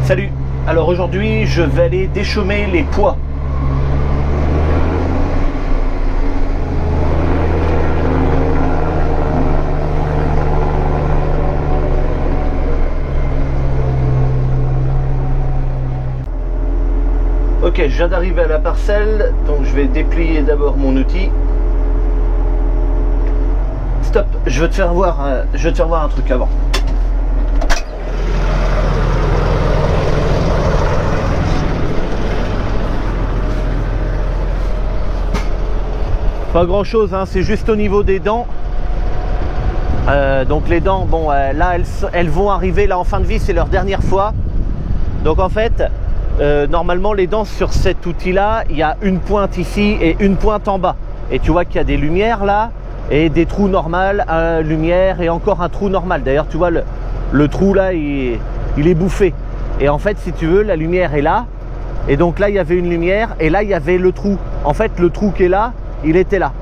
Salut. Alors aujourd'hui je vais aller déchaumer les poids. Ok, je viens d'arriver à la parcelle, donc je vais déplier d'abord mon outil. Stop, je veux te faire voir un truc avant. Pas grand chose, hein, c'est juste au niveau des dents. Donc les dents, bon, là elles vont arriver là en fin de vie, c'est leur dernière fois. Donc en fait, normalement les dents sur cet outil là, il y a une pointe ici et une pointe en bas. Et tu vois qu'il y a des lumières là et des trous normales, lumière et encore un trou normal. D'ailleurs tu vois le trou là, il est bouffé. Et en fait si tu veux, la lumière est là. Et donc là il y avait une lumière et là il y avait le trou. En fait le trou qui est là, il était là.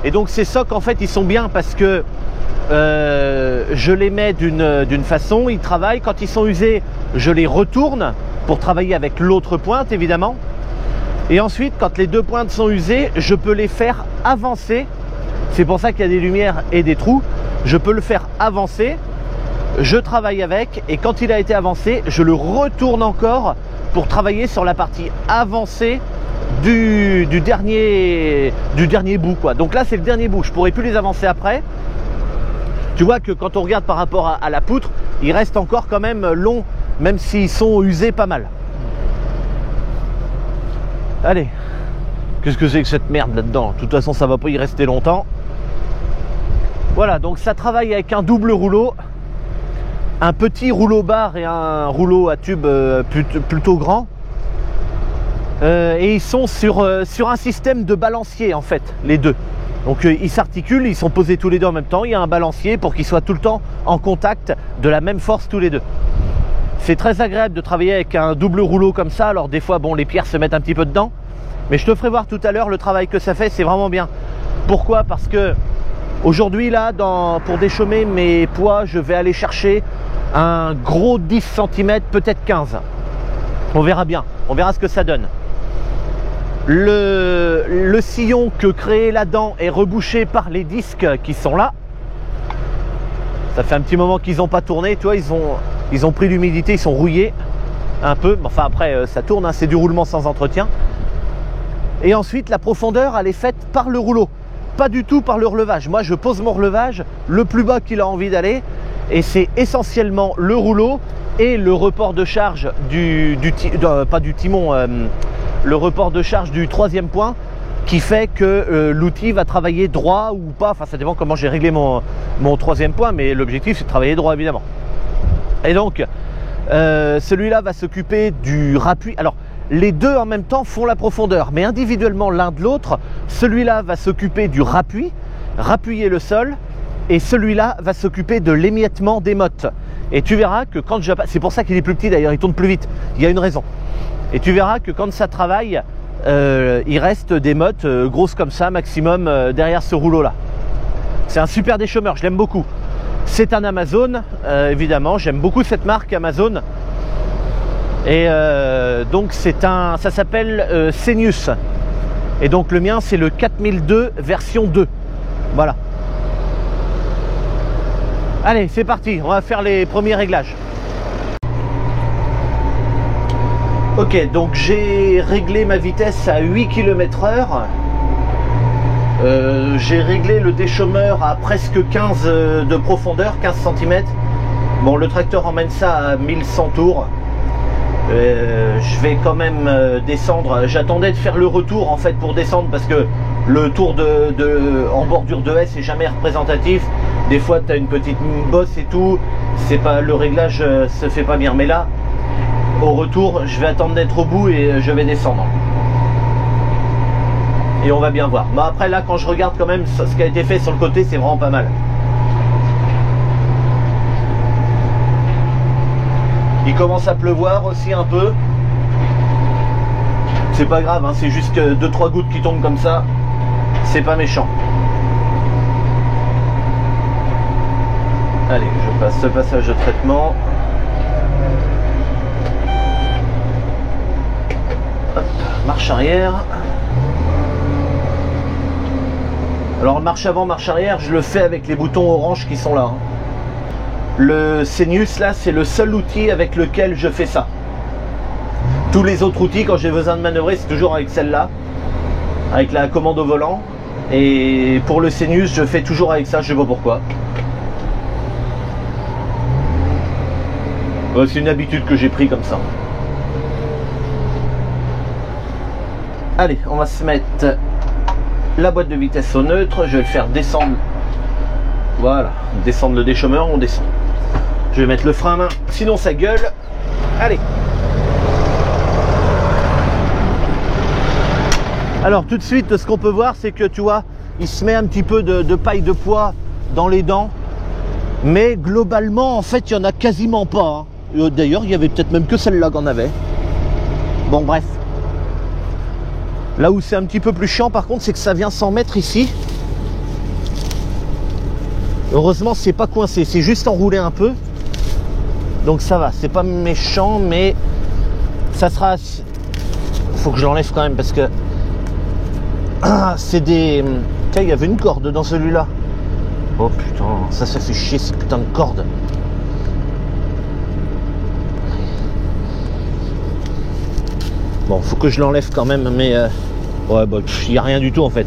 Et donc ces socs en fait ils sont bien parce que je les mets d'une façon, ils travaillent. Quand ils sont usés, je les retourne pour travailler avec l'autre pointe évidemment. Et ensuite quand les deux pointes sont usées, je peux les faire avancer. C'est pour ça qu'il y a des lumières et des trous. Je peux le faire avancer, je travaille avec et quand il a été avancé, je le retourne encore pour travailler sur la partie avancée du dernier bout quoi. Donc là c'est le dernier bout, je pourrais plus les avancer après. Tu vois que quand on regarde par rapport à la poutre, il reste encore quand même long, même s'ils sont usés pas mal. Allez, qu'est-ce que c'est que cette merde là-dedans? De toute façon ça va pas y rester longtemps. Voilà, donc ça travaille avec un double rouleau, un petit rouleau barre et un rouleau à tube plutôt grand. Et ils sont sur un système de balancier en fait, les deux. Donc ils s'articulent, ils sont posés tous les deux en même temps. Il y a un balancier pour qu'ils soient tout le temps en contact de la même force tous les deux. C'est très agréable de travailler avec un double rouleau comme ça. Alors des fois, bon, les pierres se mettent un petit peu dedans. Mais je te ferai voir tout à l'heure le travail que ça fait, c'est vraiment bien. Pourquoi? Parce que aujourd'hui là, pour déchaumer mes poids, je vais aller chercher un gros 10 cm, peut-être 15. On verra bien, on verra ce que ça donne. Le sillon que crée la dent est rebouché par les disques qui sont là. Ça fait un petit moment qu'ils n'ont pas tourné, tu vois, ils ont pris l'humidité, ils sont rouillés un peu. Enfin après ça tourne, hein, c'est du roulement sans entretien. Et ensuite la profondeur elle est faite par le rouleau, pas du tout par le relevage. Moi je pose mon relevage le plus bas qu'il a envie d'aller et c'est essentiellement le rouleau et le report de charge pas du timon, le report de charge du troisième point qui fait que l'outil va travailler droit ou pas. Enfin ça dépend comment j'ai réglé mon troisième point, mais l'objectif c'est de travailler droit évidemment. Et donc celui-là va s'occuper du rappui. Alors les deux en même temps font la profondeur, mais individuellement l'un de l'autre. Celui-là va s'occuper du rappui, rappuyer le sol, et celui-là va s'occuper de l'émiettement des mottes. Et tu verras que quand c'est pour ça qu'il est plus petit d'ailleurs, il tourne plus vite, il y a une raison. Et tu verras que quand ça travaille, il reste des mottes grosses comme ça maximum derrière ce rouleau là. C'est un super déchaumeur, je l'aime beaucoup. C'est un Amazon, évidemment, j'aime beaucoup cette marque Amazon. Et donc ça s'appelle Senius. Et donc le mien c'est le 4002 version 2. Voilà. Allez, c'est parti, on va faire les premiers réglages. Ok, donc j'ai réglé ma vitesse à 8 km/h. J'ai réglé le déchaumeur à presque 15 de profondeur, 15 cm. Bon, le tracteur emmène ça à 1100 tours. Je vais quand même descendre. J'attendais de faire le retour en fait pour descendre parce que le tour en bordure de haie c'est jamais représentatif. Des fois tu as une petite bosse et tout, c'est pas, le réglage se fait pas bien. Mais là au retour je vais attendre d'être au bout et je vais descendre. Et on va bien voir. Mais après là quand je regarde quand même ce qui a été fait sur le côté, c'est vraiment pas mal. Il commence à pleuvoir aussi un peu. C'est pas grave, hein, c'est juste 2-3 gouttes qui tombent comme ça. C'est pas méchant. Allez, je passe ce passage de traitement. marche arrière. Alors marche avant, marche arrière, je le fais avec les boutons orange qui sont là. Le Senius là, c'est le seul outil avec lequel je fais ça. Tous les autres outils, quand j'ai besoin de manœuvrer, c'est toujours avec celle-là, avec la commande au volant. Et pour le Senius, je fais toujours avec ça, je sais pas pourquoi. C'est une habitude que j'ai pris comme ça. Allez, on va se mettre la boîte de vitesse au neutre. Je vais le faire descendre. Voilà, descendre le déchômeur, on descend. Je vais mettre le frein à main, sinon ça gueule. Allez. Alors tout de suite, ce qu'on peut voir, c'est que tu vois, il se met un petit peu de paille de poids dans les dents. Mais globalement, en fait, il n'y en a quasiment pas. D'ailleurs, il y avait peut-être même que celle-là qu'on avait. Bon, bref. Là où c'est un petit peu plus chiant, par contre, c'est que ça vient s'en mettre ici. Heureusement, c'est pas coincé, c'est juste enroulé un peu. Donc ça va, c'est pas méchant, mais ça sera... Faut que je l'enlève quand même parce que... c'est des... Tiens, il y avait une corde dans celui-là. Oh putain, ça fait chier ces putains de cordes. Bon, faut que je l'enlève quand même, mais ouais, bah, il n'y a rien du tout en fait.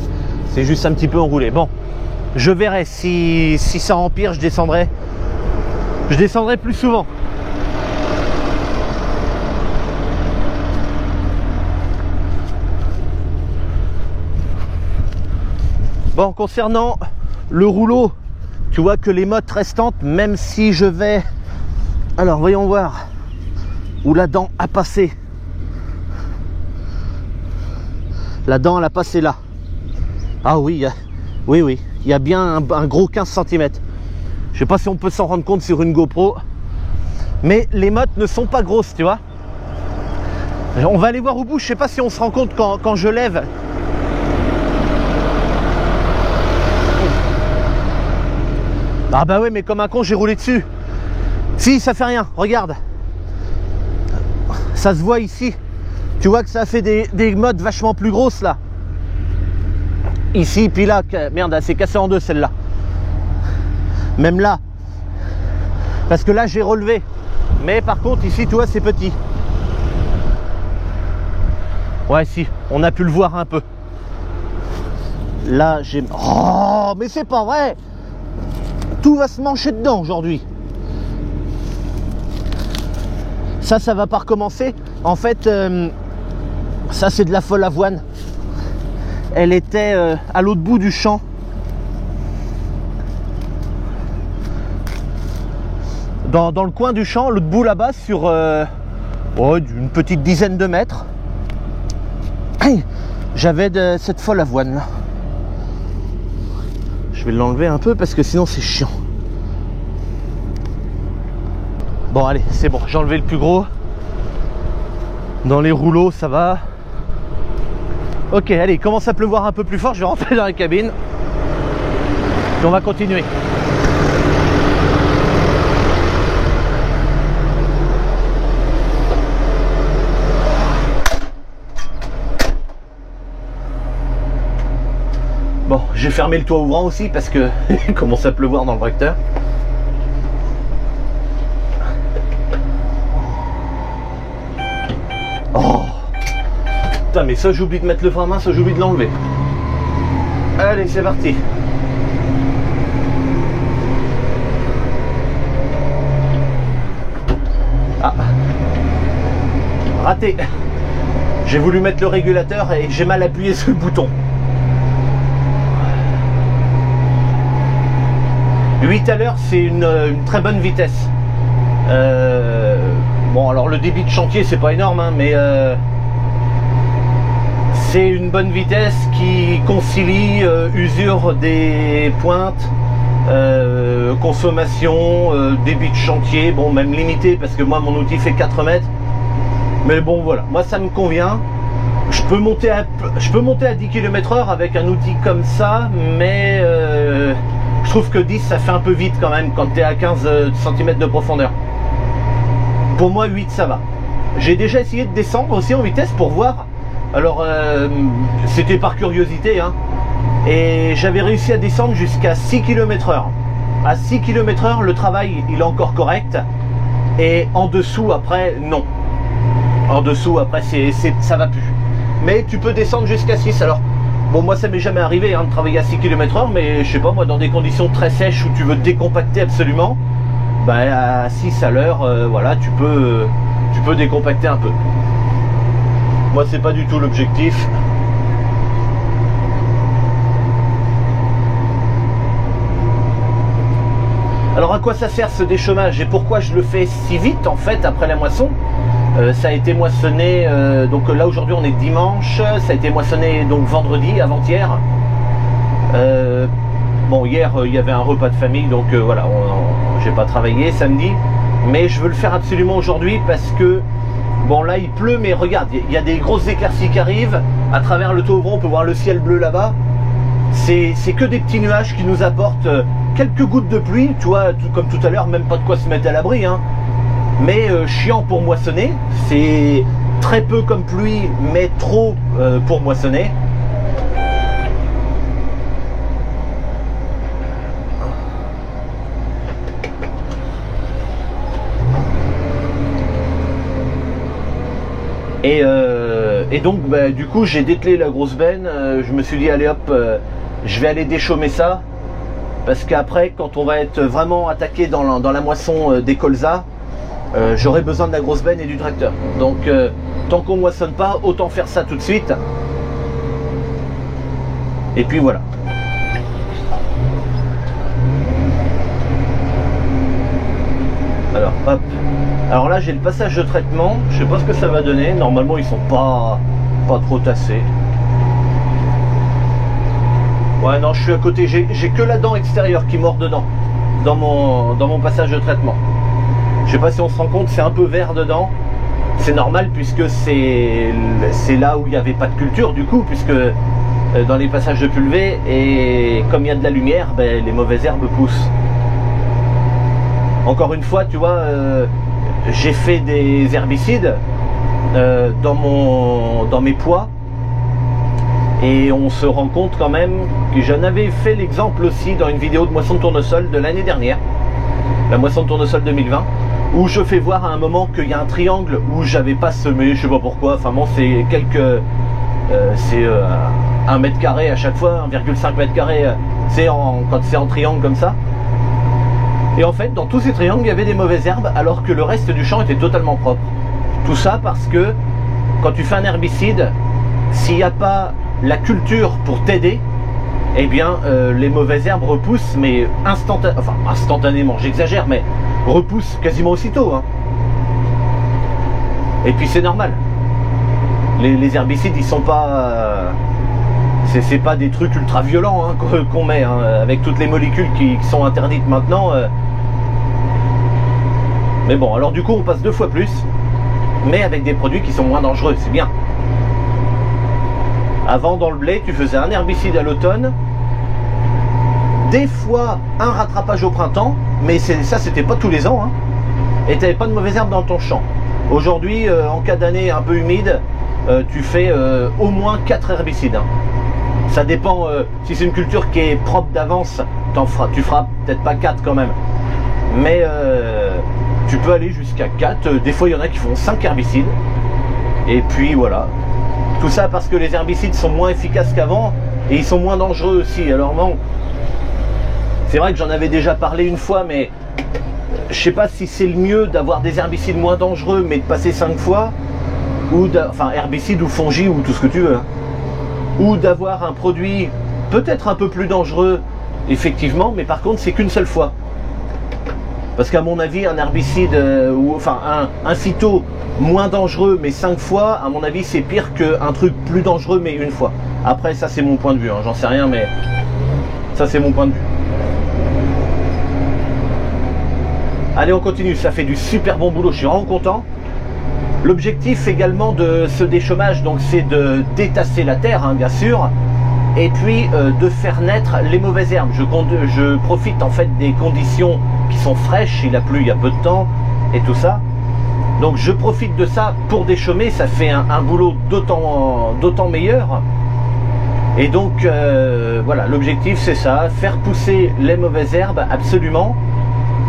C'est juste un petit peu enroulé. Bon, je verrai si ça empire, je descendrai plus souvent. Bon, concernant le rouleau, tu vois que les mottes restantes, même si je vais... Alors, voyons voir où la dent a passé. La dent, elle a passé là. Ah oui, oui, il y a bien un gros 15 cm. Je sais pas si on peut s'en rendre compte sur une GoPro. Mais les mottes ne sont pas grosses, tu vois. On va aller voir au bout, je sais pas si on se rend compte quand je lève. Ah bah ouais, mais comme un con, j'ai roulé dessus. Si, ça fait rien, regarde. Ça se voit ici. Tu vois que ça a fait des mottes vachement plus grosses là. Ici, puis là, merde, elle s'est cassée en deux celle-là. Même là. Parce que là, j'ai relevé. Mais par contre, ici, tu vois, c'est petit. Ouais, si, on a pu le voir un peu. Là, j'ai... Oh, mais c'est pas vrai! Tout va se mancher dedans aujourd'hui. Ça va pas recommencer. En fait, ça, c'est de la folle avoine. Elle était à l'autre bout du champ. Dans le coin du champ, l'autre bout là-bas, sur une petite dizaine de mètres. J'avais cette folle avoine là. Je vais l'enlever un peu parce que sinon c'est chiant. Bon allez, c'est bon, j'ai enlevé le plus gros. Dans les rouleaux, ça va. Ok, allez, il commence à pleuvoir un peu plus fort. Je vais rentrer dans la cabine. Puis on va continuer. Bon, j'ai fermé le toit ouvrant aussi parce que il commence à pleuvoir dans le tracteur. Oh putain, mais ça j'oublie de mettre le frein à main, ça j'oublie de l'enlever. Allez, c'est parti. Ah, raté. J'ai voulu mettre le régulateur et j'ai mal appuyé sur le bouton. 8 à l'heure, c'est une très bonne vitesse. Bon, alors le débit de chantier, c'est pas énorme, hein, mais c'est une bonne vitesse qui concilie usure des pointes, consommation, débit de chantier, bon, même limité parce que moi mon outil fait 4 mètres. Mais bon, voilà, moi ça me convient. Je peux monter à 10 km/h avec un outil comme ça, mais je trouve que 10 ça fait un peu vite quand même quand tu es à 15 cm de profondeur. Pour moi 8 ça va. J'ai déjà essayé de descendre aussi en vitesse pour voir Alors c'était par curiosité, hein, et j'avais réussi à descendre jusqu'à 6 km/h. À 6 km/h, le travail il est encore correct, et en dessous après non. En dessous après ça va plus. Mais tu peux descendre jusqu'à 6. Alors bon, moi ça m'est jamais arrivé, hein, de travailler à 6 km/h, mais je sais pas, moi dans des conditions très sèches où tu veux décompacter absolument, ben à 6 à l'heure, voilà, tu peux décompacter un peu. Moi c'est pas du tout l'objectif. Alors à quoi ça sert ce déchômage et pourquoi je le fais si vite en fait après la moisson? Ça a été moissonné, donc là aujourd'hui on est dimanche, ça a été moissonné donc vendredi, avant-hier. Bon, hier il y avait un repas de famille, donc voilà, j'ai pas travaillé samedi, mais je veux le faire absolument aujourd'hui parce que bon, là il pleut, mais regarde, il y a des grosses éclaircies qui arrivent à travers le Tauvron, on peut voir le ciel bleu là-bas. C'est que des petits nuages qui nous apportent quelques gouttes de pluie, tu vois, comme tout à l'heure, même pas de quoi se mettre à l'abri, hein. Mais chiant pour moissonner, c'est très peu comme pluie, mais trop pour moissonner. Et donc bah, du coup j'ai dételé la grosse benne, je me suis dit allez hop, je vais aller déchaumer ça, parce qu'après quand on va être vraiment attaqué dans la moisson des colzas, j'aurai besoin de la grosse benne et du tracteur. Donc tant qu'on moissonne pas, autant faire ça tout de suite. Et puis voilà. Alors hop. Alors là j'ai le passage de traitement, je sais pas ce que ça va donner. Normalement ils sont pas trop tassés. Ouais non, je suis à côté, j'ai que la dent extérieure qui mord dedans, dans mon passage de traitement. Je sais pas si on se rend compte, c'est un peu vert dedans. C'est normal puisque c'est là où il n'y avait pas de culture du coup, puisque dans les passages de pulvée, et comme il y a de la lumière, ben, les mauvaises herbes poussent. Encore une fois, tu vois, j'ai fait des herbicides dans mes pois, et on se rend compte quand même que j'en avais fait l'exemple aussi dans une vidéo de moisson de tournesol de l'année dernière, la moisson de tournesol 2020, où je fais voir à un moment qu'il y a un triangle où j'avais pas semé, je sais pas pourquoi, enfin bon, c'est c'est 1 mètre carré à chaque fois, 1,5 mètre carré, quand c'est en triangle comme ça. Et en fait, dans tous ces triangles, il y avait des mauvaises herbes, alors que le reste du champ était totalement propre. Tout ça parce que quand tu fais un herbicide, s'il n'y a pas la culture pour t'aider, eh bien les mauvaises herbes repoussent, mais instantanément, j'exagère, mais repoussent quasiment aussitôt, hein. Et puis c'est normal. Les herbicides, ils sont pas... c'est pas des trucs ultra violents, hein, qu'on met, hein, avec toutes les molécules qui sont interdites maintenant. Mais bon, alors du coup on passe 2 fois plus, mais avec des produits qui sont moins dangereux, c'est bien. Avant, dans le blé, tu faisais un herbicide à l'automne, des fois un rattrapage au printemps, mais ça c'était pas tous les ans, hein, et tu n'avais pas de mauvaises herbes dans ton champ. Aujourd'hui, en cas d'année un peu humide, tu fais au moins 4 herbicides, hein. Ça dépend, si c'est une culture qui est propre d'avance, tu feras peut-être pas 4 quand même, mais tu peux aller jusqu'à 4, des fois il y en a qui font 5 herbicides, et puis voilà. Tout ça parce que les herbicides sont moins efficaces qu'avant, et ils sont moins dangereux aussi. Alors bon, c'est vrai que j'en avais déjà parlé une fois, mais je sais pas si c'est le mieux d'avoir des herbicides moins dangereux, mais de passer 5 fois, ou enfin herbicides ou fongies ou tout ce que tu veux, hein. Ou d'avoir un produit peut-être un peu plus dangereux, effectivement, mais par contre c'est qu'une seule fois. Parce qu'à mon avis, un herbicide, ou enfin un phyto moins dangereux mais 5 fois, à mon avis c'est pire qu'un truc plus dangereux mais une fois. Après ça c'est mon point de vue, hein, j'en sais rien, mais ça c'est mon point de vue. Allez, on continue, ça fait du super bon boulot, je suis vraiment content. L'objectif également de ce déchômage, donc c'est de détasser la terre, hein, bien sûr, et puis de faire naître les mauvaises herbes. Je profite en fait des conditions qui sont fraîches, il a plu il y a peu de temps et tout ça, Donc je profite de ça pour déchaumer, ça fait un boulot d'autant meilleur. Et donc voilà, l'objectif c'est ça, faire pousser les mauvaises herbes absolument,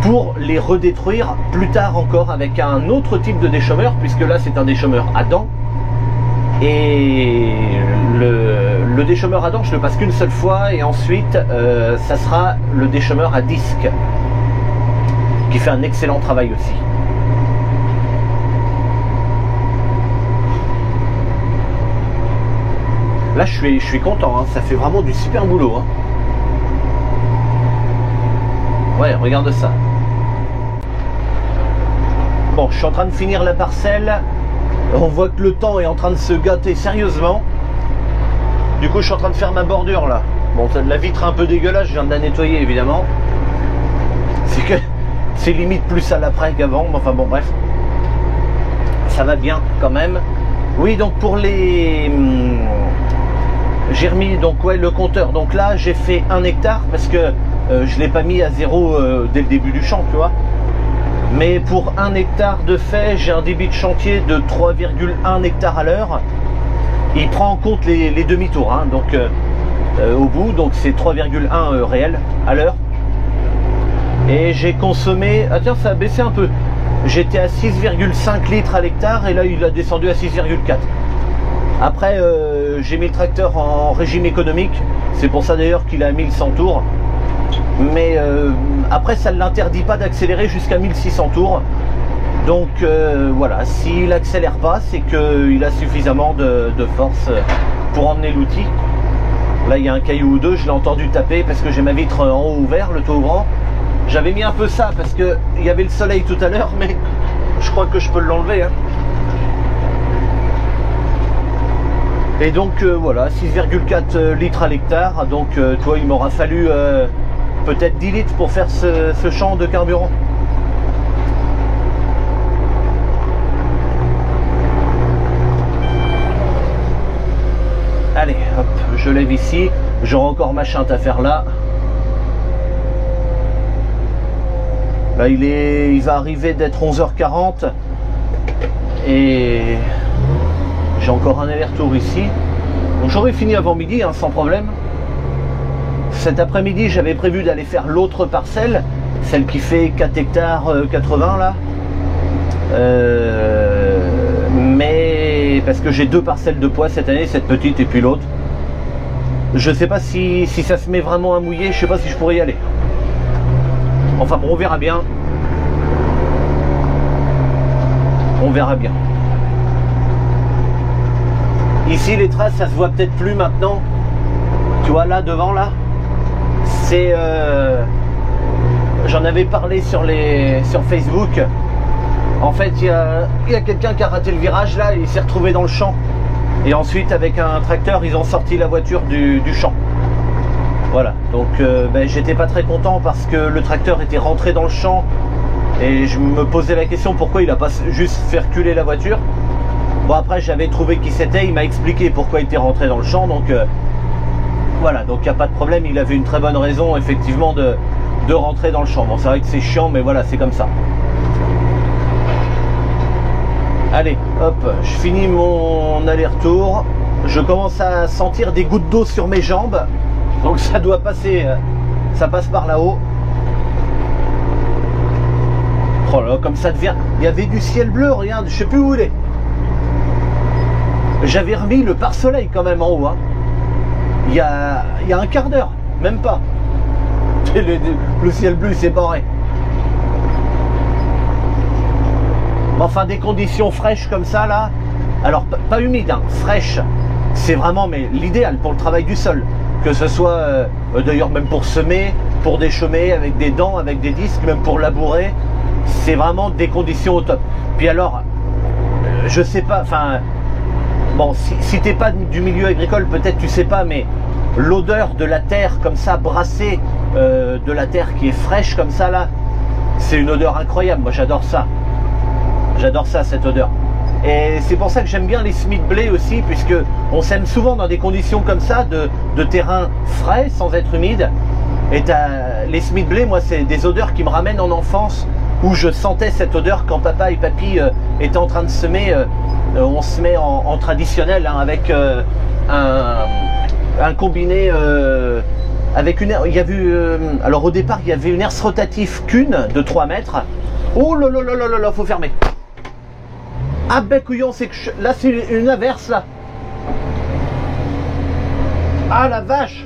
pour les redétruire plus tard encore avec un autre type de déchaumeur, puisque là c'est un déchaumeur à dents. Et le déchaumeur à dents, je le passe qu'une seule fois, et ensuite ça sera le déchaumeur à disque, qui fait un excellent travail aussi. Là je suis content, hein, ça fait vraiment du super boulot. Hein. Ouais, regarde ça. Bon, je suis en train de finir la parcelle. On voit que le temps est en train de se gâter sérieusement. Du coup, je suis en train de faire ma bordure là. Bon, la vitre est un peu dégueulasse, je viens de la nettoyer évidemment. C'est que c'est limite plus à l'après qu'avant, mais enfin bon, bref. Ça va bien quand même. Oui, donc pour les... J'ai remis donc ouais, le compteur. Donc là, j'ai fait 1 hectare parce que je ne l'ai pas mis à 0 dès le début du champ, tu vois. Mais pour 1 hectare de fait, j'ai un débit de chantier de 3,1 hectares à l'heure. Il prend en compte les demi-tours, hein, donc au bout, donc c'est 3,1 réel à l'heure. Et j'ai consommé, ah tiens, ça a baissé un peu. J'étais à 6,5 litres à l'hectare et là il a descendu à 6,4. Après, j'ai mis le tracteur en régime économique, c'est pour ça d'ailleurs qu'il a 1100 tours. Mais après, ça ne l'interdit pas d'accélérer jusqu'à 1600 tours. Donc voilà, s'il n'accélère pas, c'est qu'il a suffisamment de force pour emmener l'outil. Là, il y a un caillou ou deux, je l'ai entendu taper parce que j'ai ma vitre en haut ouvert, le toit ouvrant. J'avais mis un peu ça parce qu'il y avait le soleil tout à l'heure, mais je crois que je peux l'enlever. Hein. Et donc voilà, 6,4 litres à l'hectare. Donc toi, il m'aura fallu peut-être 10 litres pour faire ce champ de carburant. Allez, hop, je lève ici. J'aurai encore ma chinte à faire là. Là, il va arriver d'être 11h40. Et j'ai encore un aller-retour ici. Donc j'aurai fini avant midi, hein, sans problème. Cet après-midi, j'avais prévu d'aller faire l'autre parcelle, celle qui fait 4 hectares 80 là. Mais parce que j'ai 2 parcelles de poids cette année, cette petite et puis l'autre. Je sais pas si ça se met vraiment à mouiller, je sais pas si je pourrais y aller. Enfin bon, on verra bien. On verra bien. Ici, les traces, ça se voit peut-être plus maintenant. Tu vois là, devant là. C'est j'en avais parlé sur Facebook. En fait, il y a quelqu'un qui a raté le virage là, il s'est retrouvé dans le champ. Et ensuite, avec un tracteur, ils ont sorti la voiture du champ. Voilà, donc j'étais pas très content parce que le tracteur était rentré dans le champ. Et je me posais la question pourquoi il a pas juste fait reculer la voiture. Bon, après, j'avais trouvé qui c'était, il m'a expliqué pourquoi il était rentré dans le champ. Donc voilà, donc il n'y a pas de problème, il avait une très bonne raison effectivement de rentrer dans le champ. Bon, c'est vrai que c'est chiant, mais voilà, c'est comme ça. Allez, hop, je finis mon aller-retour. Je commence à sentir des gouttes d'eau sur mes jambes. Donc ça doit passer, ça passe par là-haut. Oh là, comme ça devient... Il y avait du ciel bleu, regarde, je sais plus où il est. J'avais remis le pare-soleil quand même en haut, hein. Il y a un quart d'heure, même pas. Le ciel bleu s'est barré. Enfin, des conditions fraîches comme ça là, alors pas humides, hein, fraîches, c'est vraiment l'idéal pour le travail du sol. Que ce soit d'ailleurs même pour semer, pour déchaumer avec des dents, avec des disques, même pour labourer, c'est vraiment des conditions au top. Puis alors, je sais pas, enfin, bon, si t'es pas du milieu agricole, peut-être tu sais pas, mais l'odeur de la terre comme ça, brassée, de la terre qui est fraîche comme ça là, c'est une odeur incroyable. Moi j'adore ça. J'adore ça, cette odeur. Et c'est pour ça que j'aime bien les semis de blé aussi, puisque on sème souvent dans des conditions comme ça, de terrain frais, sans être humide. Et les semis de blé, moi, c'est des odeurs qui me ramènent en enfance, où je sentais cette odeur quand papa et papy étaient en train de semer. On se met en traditionnel, hein, avec un combiné avec une aire. Il y avait alors au départ il y avait une herse rotative Kuhn de 3 mètres. Oh là là là là là, faut fermer. Ah ben couillon, c'est que là c'est une averse là. Ah la vache.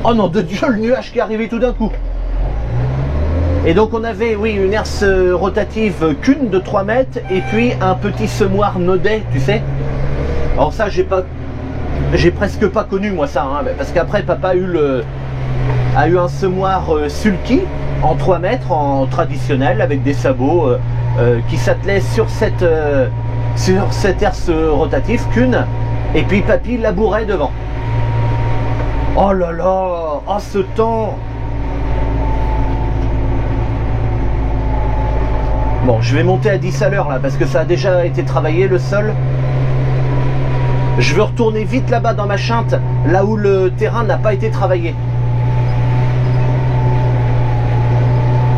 Oh non de Dieu, le nuage qui est arrivé tout d'un coup. Et donc on avait, oui, une herse rotative Kuhn de 3 mètres et puis un petit semoir Naudet, tu sais. Alors ça j'ai presque pas connu moi ça, hein, parce qu'après papa a eu un semoir sulky en 3 mètres, en traditionnel, avec des sabots qui s'attelaient sur cette herse rotative Kuhn, et puis papy labourait devant. Oh là là, oh ce temps. Bon, je vais monter à 10 à l'heure là, parce que ça a déjà été travaillé le sol. Je veux retourner vite là-bas dans ma chinte, là où le terrain n'a pas été travaillé.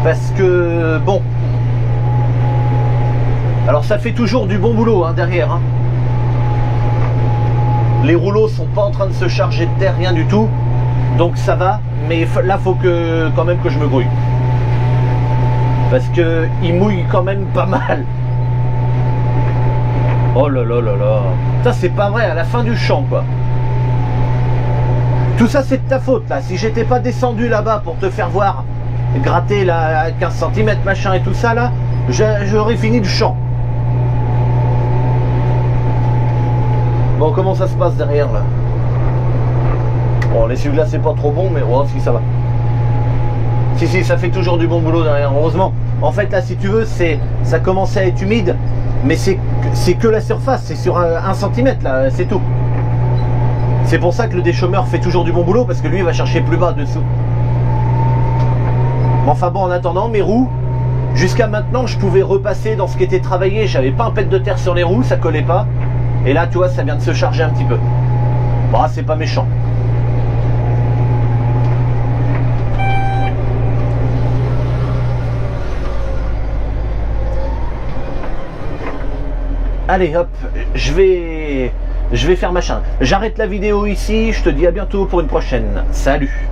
Parce que, bon... Alors ça fait toujours du bon boulot, hein, derrière. Hein. Les rouleaux sont pas en train de se charger de terre, rien du tout. Donc ça va, mais là, faut quand même que je me grouille. Parce que il mouille quand même pas mal. Oh là là là là. Ça c'est pas vrai, à la fin du champ quoi. Tout ça c'est de ta faute là. Si j'étais pas descendu là-bas pour te faire voir, gratter là à 15 cm machin et tout ça là, j'aurais fini le champ. Bon, comment ça se passe derrière là? Bon, l'essuie-glace c'est pas trop bon, mais oh si ça va. Si, ça fait toujours du bon boulot derrière, heureusement. En fait, là, si tu veux, ça commençait à être humide, mais c'est que la surface, c'est sur 1 cm, là, c'est tout. C'est pour ça que le déchaumeur fait toujours du bon boulot, parce que lui, il va chercher plus bas dessous. Mais enfin bon, en attendant, mes roues, jusqu'à maintenant, je pouvais repasser dans ce qui était travaillé. J'avais pas un pet de terre sur les roues, ça collait pas. Et là, tu vois, ça vient de se charger un petit peu. Bon, c'est pas méchant. Allez hop, je vais faire machin. J'arrête la vidéo ici, je te dis à bientôt pour une prochaine. Salut!